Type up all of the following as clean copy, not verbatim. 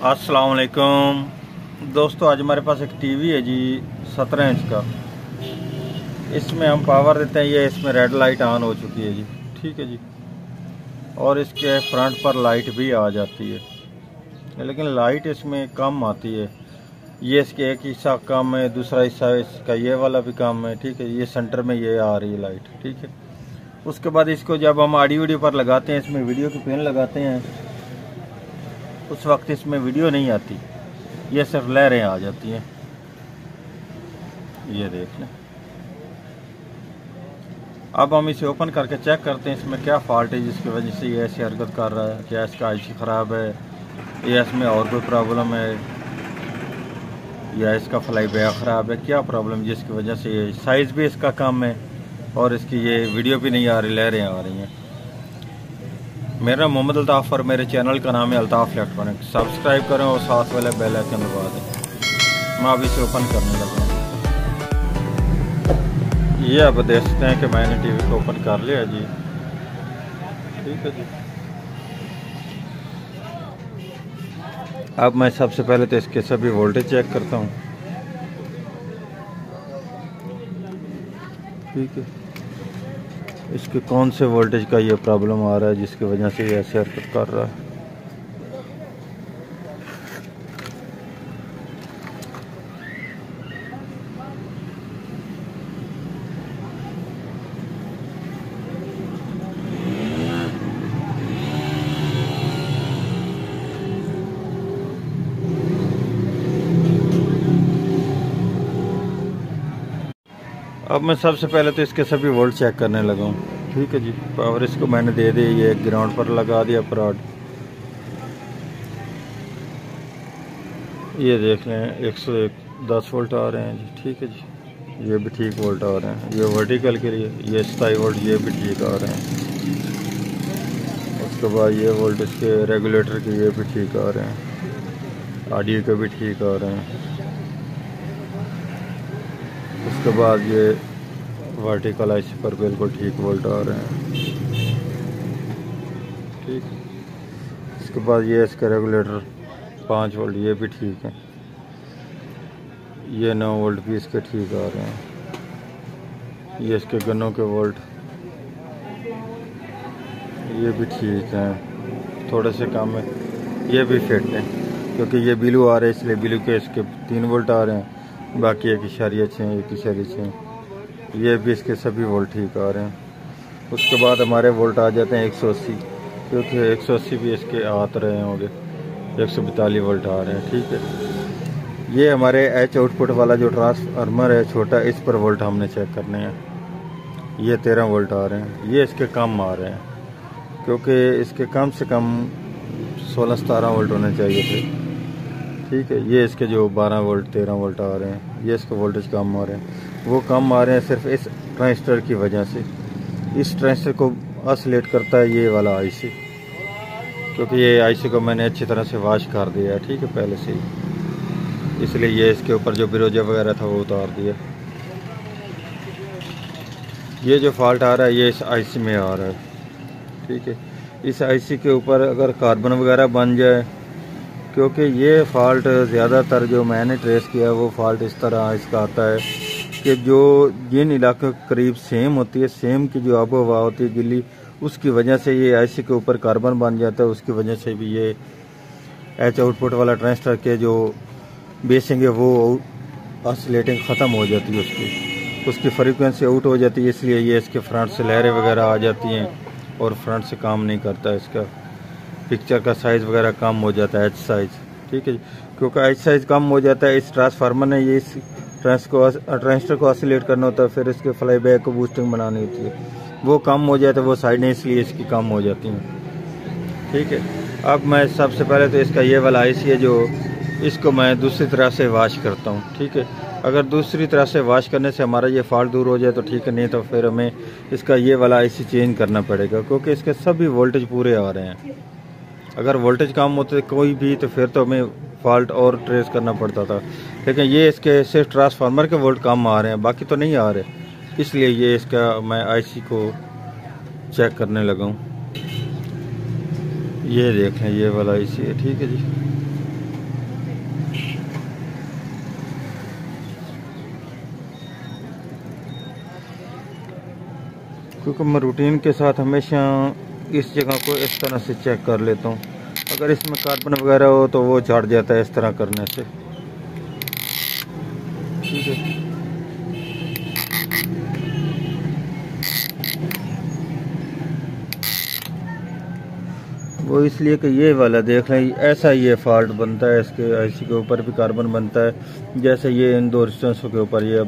अस्सलाम वालेकुम दोस्तों, आज हमारे पास एक टीवी है जी 17 इंच का। इसमें हम पावर देते हैं, ये इसमें रेड लाइट ऑन हो चुकी है जी, ठीक है जी। और इसके फ्रंट पर लाइट भी आ जाती है, लेकिन लाइट इसमें कम आती है। ये इसके एक हिस्सा कम है, दूसरा हिस्सा इसका ये वाला भी कम है, ठीक है। ये सेंटर में ये आ रही है लाइट, ठीक है। उसके बाद इसको जब हम ऑडियो वीडियो पर लगाते हैं, इसमें वीडियो की पेन लगाते हैं, उस वक्त इसमें वीडियो नहीं आती, ये सिर्फ लहरें आ जाती हैं। ये देख लें। अब हम इसे ओपन करके चेक करते हैं इसमें क्या फॉल्ट है जिसकी वजह से ये ऐसी हरकत कर रहा है। क्या इसका आईसी ख़राब है या इसमें और कोई प्रॉब्लम है या इसका फ्लाई बैक ख़राब है, क्या प्रॉब्लम जिसकी वजह से ये साइज़ भी इसका कम है और इसकी ये वीडियो भी नहीं आ रही, लहरें आ रही हैं। मेरा मोहम्मद अल्ताफ़ और मेरे चैनल का नाम है अल्ताफ़ इलेक्ट्रॉनिक। सब्सक्राइब करें और साथ वाले बेल आइकन दबा दें। मैं अभी इसे ओपन करने लगा हूँ। ये अब देख सकते हैं कि मैंने टीवी को ओपन कर लिया जी, ठीक है जी। अब मैं सबसे पहले तो इसके सभी वोल्टेज चेक करता हूँ, ठीक है। इसके कौन से वोल्टेज का ये प्रॉब्लम आ रहा है जिसकी वजह से ये ऐसे हरकत कर रहा है। अब मैं सबसे पहले तो इसके सभी वोल्ट चेक करने लगा हूँ, ठीक है जी। पावर इसको मैंने दे दी, ये ग्राउंड पर लगा दिया प्रॉड। ये देख लें 110 वोल्ट आ रहे हैं जी, ठीक है जी। ये भी ठीक वोल्ट आ रहे हैं। ये वर्टिकल के लिए ये 27 वोल्ट, ये भी ठीक आ रहे हैं। उसके बाद ये वोल्ट इसके रेगुलेटर के ये भी ठीक आ रहे हैं, ऑडियो के भी ठीक आ रहे हैं। उसके बाद ये वर्टिकल आईसी पर बिल्कुल ठीक वोल्ट आ रहे हैं, ठीक। इसके बाद ये इसका रेगुलेटर 5 वोल्ट, ये भी ठीक है। ये 9 वोल्ट भी इसके ठीक आ रहे हैं। ये इसके गनों के वोल्ट ये भी ठीक हैं, थोड़े से कम है। ये भी फिट है क्योंकि ये ब्लू आ रहे हैं, इसलिए ब्लू के इसके 3 वोल्ट आ रहे हैं, बाकी 1.6 1.6। ये भी इसके सभी वोल्ट ठीक आ रहे हैं। उसके बाद हमारे वोल्ट आ जाते हैं 180, क्योंकि 180 भी इसके आते रहे होंगे। 142 वोल्ट आ रहे हैं, ठीक है। ये हमारे एच आउटपुट वाला जो ट्रांसफार्मर है छोटा, इस पर वोल्ट हमने चेक करने हैं। ये 13 वोल्ट आ रहे हैं, ये इसके कम आ रहे हैं क्योंकि इसके कम से कम 16-17 वोल्ट होने चाहिए थे, ठीक है। ये इसके जो 12 वोल्ट 13 वोल्ट आ रहे हैं, ये इसके वोल्टेज कम आ रहे हैं। वो कम आ रहे हैं सिर्फ इस ट्रांजिस्टर की वजह से। इस ट्रांजिस्टर को ऑसिलेट करता है ये वाला आईसी, क्योंकि ये आईसी को मैंने अच्छी तरह से वॉश कर दिया है, ठीक है, पहले से ही। इसलिए ये इसके ऊपर जो बिरोजा वगैरह था वो उतार दिया। ये जो फॉल्ट आ रहा है ये इस आईसी में आ रहा है, ठीक है। इस आईसी के ऊपर अगर कार्बन वगैरह बन जाए, क्योंकि ये फॉल्ट ज़्यादातर जो मैंने ट्रेस किया है वो फॉल्ट इस तरह इसका आता है कि जो जिन इलाकों के करीब सेम होती है, सेम की जो आबो हवा होती है गिल्ली, उसकी वजह से ये आईसी के ऊपर कार्बन बन जाता है। उसकी वजह से भी ये एच आउटपुट वाला ट्रांजिस्टर के जो बेसिंग है वो ऑसिलेटिंग ख़त्म हो जाती है, उसकी फ्रीक्वेंसी आउट हो जाती है। इसलिए ये इसके फ्रंट से लहरें वगैरह आ जाती हैं और फ्रंट से काम नहीं करता। इसका पिक्चर का साइज़ वगैरह कम हो जाता है, एच साइज़, ठीक है। क्योंकि एच साइज़ कम हो जाता है, इस ट्रांसफार्मर ने ये इस ट्रांजिस्टर को ऑसिलेट करना होता है, फिर इसके फ्लाई बैक को बूस्टिंग बनानी होती है। वो कम हो जाता है, वो साइड इसलिए इसकी कम हो जाती हैं, ठीक है। अब मैं सबसे पहले तो इसका ये वाला आईसी है जो इसको मैं दूसरी तरह से वॉश करता हूँ, ठीक है। अगर दूसरी तरह से वॉश करने से हमारा ये फॉल्ट दूर हो जाए तो ठीक है, नहीं तो फिर हमें इसका ये वाला आईसी चेंज करना पड़ेगा, क्योंकि इसके सभी वोल्टेज पूरे आ रहे हैं। अगर वोल्टेज कम होते कोई भी तो फिर तो हमें फॉल्ट और ट्रेस करना पड़ता था, लेकिन ये इसके सिर्फ ट्रांसफार्मर के वोल्ट कम आ रहे हैं, बाकी तो नहीं आ रहे। इसलिए ये इसका मैं आईसी को चेक करने लगा हूँ। ये देख लें, ये वाला आईसी है, ठीक है जी। क्योंकि मैं रूटीन के साथ हमेशा इस जगह को इस तरह से चेक कर लेता हूँ। अगर इसमें कार्बन वगैरह हो तो वो झड़ जाता है इस तरह करने से। ठीक है, वो इसलिए कि ये वाला देख लें, ऐसा ये फॉल्ट बनता है, इसके आईसी के ऊपर भी कार्बन बनता है। जैसे ये इन दो रेजिस्टेंसों के ऊपर ये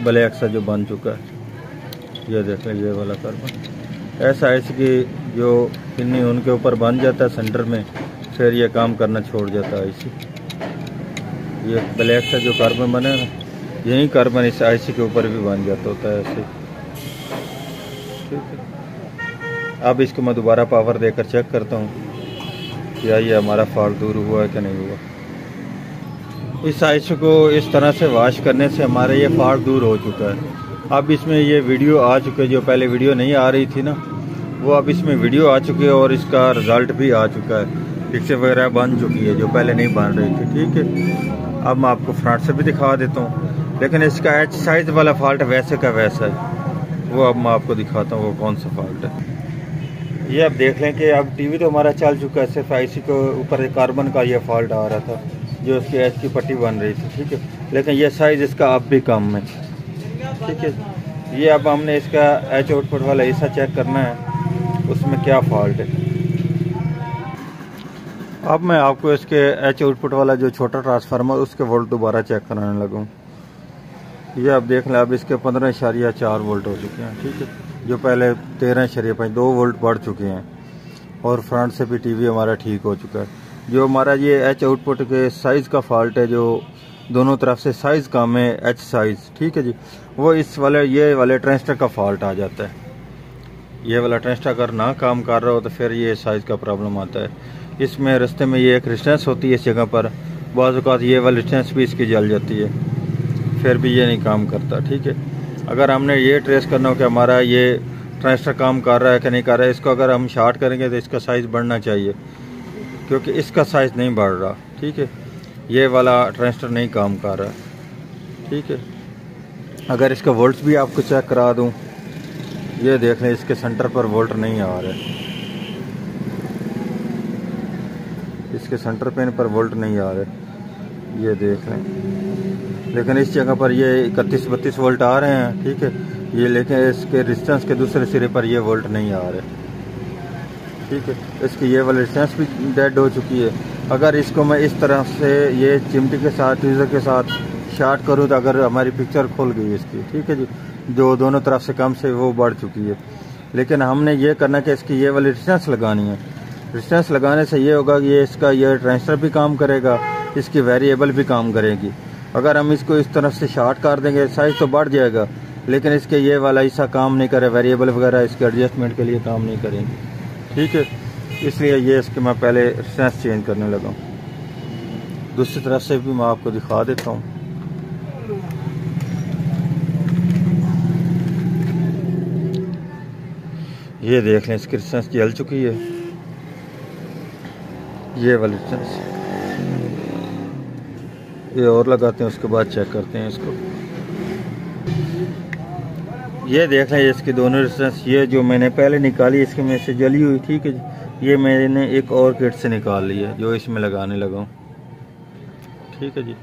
ब्लैक सा जो बन चुका है, ये देख लें, ये वाला कार्बन ऐसा आईसी की जो पिन्नी उनके ऊपर बन जाता है सेंटर में, फिर ये काम करना छोड़ जाता है आईसी। ये ब्लैक सा जो कार्बन बना है ना, यही कार्बन इस आईसी के ऊपर भी बन जाता होता है ऐसे। ठीक है, अब इसको मैं दोबारा पावर देकर चेक करता हूँ क्या ये हमारा फॉल्ट दूर हुआ है कि नहीं हुआ। इस आईसी को इस तरह से वॉश करने से हमारा ये फॉल्ट दूर हो चुका है। अब इसमें ये वीडियो आ चुके, जो पहले वीडियो नहीं आ रही थी ना, वो अब इसमें वीडियो आ चुकी है और इसका रिज़ल्ट भी आ चुका है। फिक्स वगैरह बन चुकी है जो पहले नहीं बन रही थी। ठीक है, अब मैं आपको फ्रंट से भी दिखा देता हूँ, लेकिन इसका एच साइज वाला फॉल्ट वैसे का वैसा है। वो अब मैं आपको दिखाता हूँ वो कौन सा फॉल्ट है। ये अब देख लें कि अब टीवी तो हमारा चल चुका है, सिर्फ आईसी के ऊपर कार्बन का ये फॉल्ट आ रहा था जो उसकी एच की पट्टी बन रही थी। ठीक है, लेकिन ये साइज़ इसका अब भी कम है। ठीक है, ये अब हमने इसका एच आउटपुट वाला हिस्सा चेक करना है, उसमें क्या फॉल्ट है। अब मैं आपको इसके एच आउटपुट वाला जो छोटा ट्रांसफार्मर उसके वोल्ट दोबारा चेक कराने लगा। ये अब देख लें, अब इसके 15.4 वोल्ट हो चुके हैं। ठीक है, जो पहले 13.5 2 वोल्ट बढ़ चुके हैं और फ्रंट से भी टीवी हमारा ठीक हो चुका है। जो हमारा ये एच आउटपुट के साइज़ का फॉल्ट है, जो दोनों तरफ से साइज़ कम है, एच साइज़, ठीक है जी, वो इस वाले ये वाले ट्रांजिस्टर का फॉल्ट आ जाता है। ये वाला ट्रांजिस्टर अगर ना काम कर रहा हो तो फिर ये साइज़ का प्रॉब्लम आता है। इसमें रास्ते में ये एक रेजिस्टेंस होती है इस जगह पर, बाज़ औक़ात ये वाली रेजिस्टेंस भी इसकी जल जाती है, फिर भी ये नहीं काम करता। ठीक है, अगर हमने ये ट्रेस करना हो कि हमारा ये ट्रांजिस्टर काम कर रहा है कि नहीं कर रहा है, इसको अगर हम शॉर्ट करेंगे तो इसका साइज़ बढ़ना चाहिए, क्योंकि इसका साइज़ नहीं बढ़ रहा। ठीक है, ये वाला ट्रांजिस्टर नहीं काम कर रहा है। ठीक है, अगर इसका वोल्ट्स भी आपको चेक करा दूं, ये देख लें, इसके सेंटर पर वोल्ट नहीं आ रहा है, इसके सेंटर पिन पर वोल्ट नहीं आ रहे, ये देख लें। लेकिन इस जगह पर ये 31-32 वोल्ट आ रहे हैं। ठीक है, ये लेकिन इसके रेजिस्टेंस के दूसरे सिरे पर ये वोल्ट नहीं आ रहे। ठीक है, इसकी ये वाली रेजिस्टेंस भी डेड हो चुकी है। अगर इसको मैं इस तरह से ये चिमटी के साथ ट्वीज़र के साथ शॉर्ट करूँ तो अगर हमारी पिक्चर खुल गई इसकी। ठीक है जी, जो दोनों तरफ से कम से वो बढ़ चुकी है। लेकिन हमने ये करना कि इसकी ये वाली रेजिस्टेंस लगानी है। रेजिस्टेंस लगाने से ये होगा कि ये इसका ये ट्रांजिस्टर भी काम करेगा, इसकी वेरिएबल भी काम करेगी। अगर हम इसको इस तरफ से शॉर्ट कर देंगे, साइज़ तो बढ़ जाएगा, लेकिन इसके ये वाला हिस्सा काम नहीं करे, वेरिएबल वगैरह इसके एडजस्टमेंट के लिए काम नहीं करेंगे। ठीक है, इसलिए ये इसके मैं पहले रेजिस्टेंस चेंज करने लगा हूँ। दूसरी तरफ से भी मैं आपको दिखा देता हूँ। ये देख लें, इसकी रेजिस्टेंस जल चुकी है, ये वाली रेजिस्टेंस। ये और लगाते हैं, उसके बाद चेक करते हैं इसको। ये देख लें, इसकी दोनों रेजिस्टेंस, ये जो मैंने पहले निकाली इसके में से जली हुई। ठीक है, ये मैंने एक और किट से निकाल ली है जो इसमें लगाने लगा हूँ। ठीक है जी,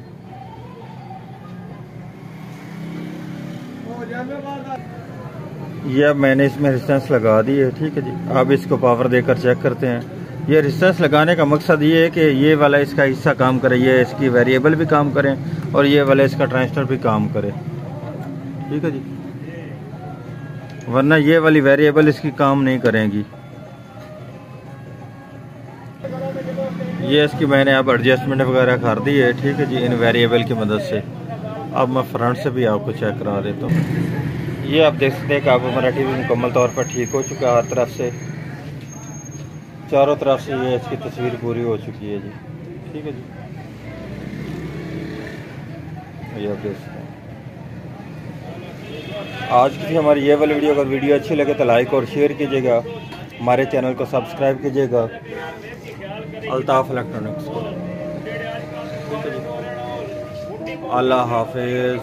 ये अब मैंने इसमें रेजिस्टेंस लगा दी है। ठीक है जी, अब इसको पावर देकर चेक करते हैं। ये रेजिस्टेंस लगाने का मकसद ये है कि ये वाला इसका हिस्सा काम करे, ये इसकी वेरिएबल भी काम करें और ये वाला इसका ट्रांजिस्टर भी काम करे। ठीक है जी, वरना ये वाली वेरिएबल इसकी काम नहीं करेंगी। ये इसकी मैंने अब एडजस्टमेंट वगैरह कर दी है। ठीक है जी, इन वेरिएबल की मदद से। अब मैं फ्रंट से भी आपको चेक करा देता हूँ। ये आप देख सकते हैं कि अब हमारा टीवी मुकम्मल तौर पर ठीक हो चुका है, हर तरफ से, चारों तरफ से ये इसकी तस्वीर पूरी हो चुकी है जी। ठीक है जी, ये आप देख सकते हैं। आज की हमारी ये वाली वीडियो, अगर वीडियो अच्छी लगे तो लाइक और शेयर कीजिएगा, हमारे चैनल को सब्सक्राइब कीजिएगा, अल्ताफ इलेक्ट्रॉनिक्स को। अल्लाह हाफिज़।